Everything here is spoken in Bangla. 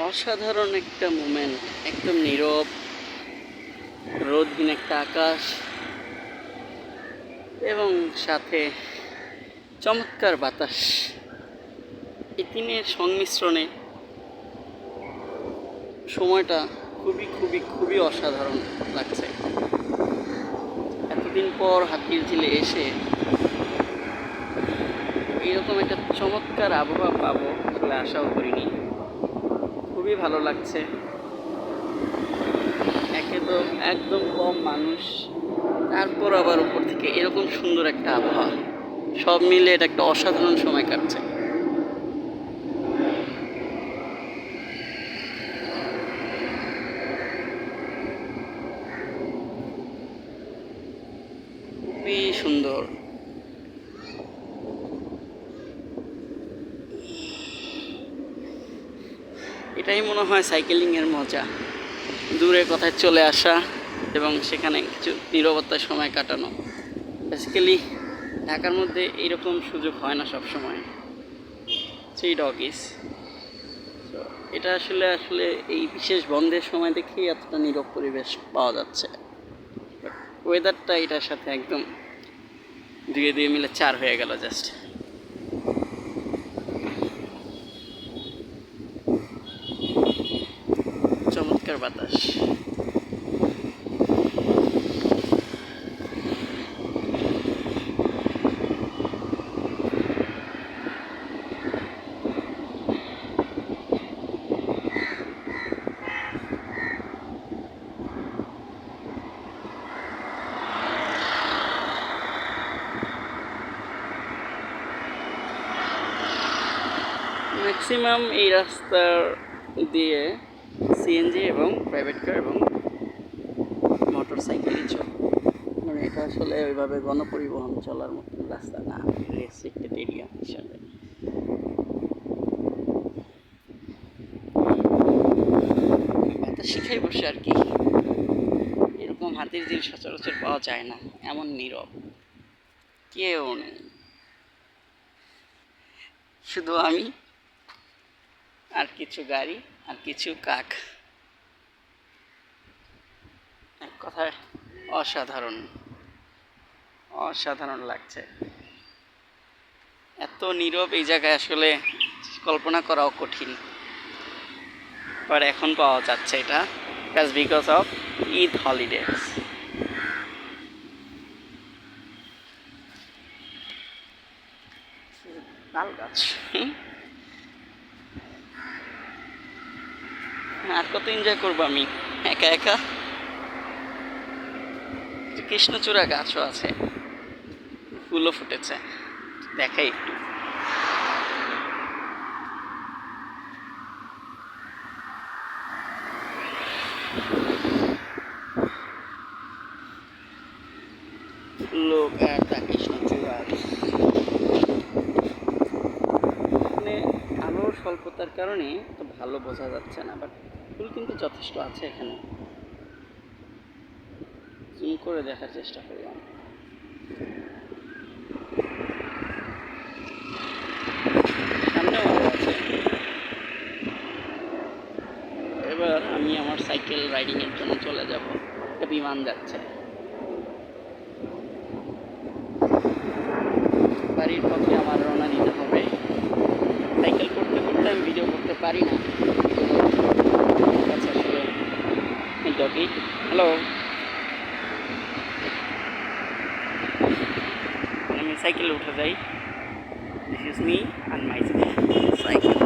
অসাধারণ একটা মোমেন্ট, একদম নীরব, রোদহীন একটা আকাশ এবং সাথে চমৎকার বাতাস। এই তিনের সংমিশ্রণে সময়টা খুবই খুবই খুবই অসাধারণ লাগছে। এতদিন পর হাতিরঝিলে এসে এইরকম একটা চমৎকার আবহাওয়া পাবো আসলে আশাও করিনি। খুবই ভালো লাগছে। একে তো একদম কম মানুষ, তারপর আবার উপর থেকে এরকম সুন্দর একটা আবহাওয়া, সব মিলে এটা একটা অসাধারণ সময় কাটছে। খুবই সুন্দর। এটাই মনে হয় সাইকেলিংয়ের মজা, দূরে কোথায় চলে আসা এবং সেখানে কিছু নীরবতার সময় কাটানো। বেসিক্যালি ঢাকার মধ্যে এইরকম সুযোগ হয় না সব সময়। থ্রি ডগিস, তো এটা আসলে আসলে এই বিশেষ বন্ধের সময় দেখেই এতটা নীরব পরিবেশ পাওয়া যাচ্ছে। ওয়েদারটা এটার সাথে একদম দুয়ে দুয়ে মিলে চার হয়ে গেল জাস্ট। চমৎকার বাতাস। ম্যাক্সিমাম এই রাস্তার দিয়ে সিএনজি এবং প্রাইভেট কার এবং মোটর সাইকেলই চলে। মানে এটা আসলে ওইভাবে গণপরিবহন চলার মতো রাস্তা না, রেস্ট্রিক্টেড এরিয়া হিসাবে। বাতাস শিখাই বসে আর কি। এরকম হাতির ঝিল সচরাচর পাওয়া যায় না, এমন নীরব, কেউ নেই, শুধু আমি আর কিছু গাড়ি আর কিছু কাক। এক কথায় অসাধারণ, অসাধারণ লাগছে। এত নীরব এই জায়গায় আসলে কল্পনা করাও কঠিন, বাট এখন পাওয়া যাচ্ছে এটা just because of Eid holidays. তাল গাছ, আর কত এনজয় করবো আমি একা একা। কৃষ্ণচূড়া গাছও আছে, ফুলও ফুটেছে, দেখাই একটু। লোক একটা কৃষ্ণচূড়া, মানে আলোর স্বল্পতার কারণে তো ভালো বোঝা যাচ্ছে না, বাট ফুল কিন্তু যথেষ্ট আছে এখানে। জুম করে দেখার চেষ্টা করলাম। সামনেও আরো আছে। এবার আমি আমার সাইকেল রাইডিংয়ের জন্য চলে যাব। একটা বিমান যাচ্ছে, বাড়ির পথে আমার রওনা দিতে হবে। সাইকেল করতে করতে আমি ভিডিও করতে পারি না, আমার কাছে আসলে ডগি। হ্যালো, আমি সাইকেলে উঠে যাই। This is me and my cycle.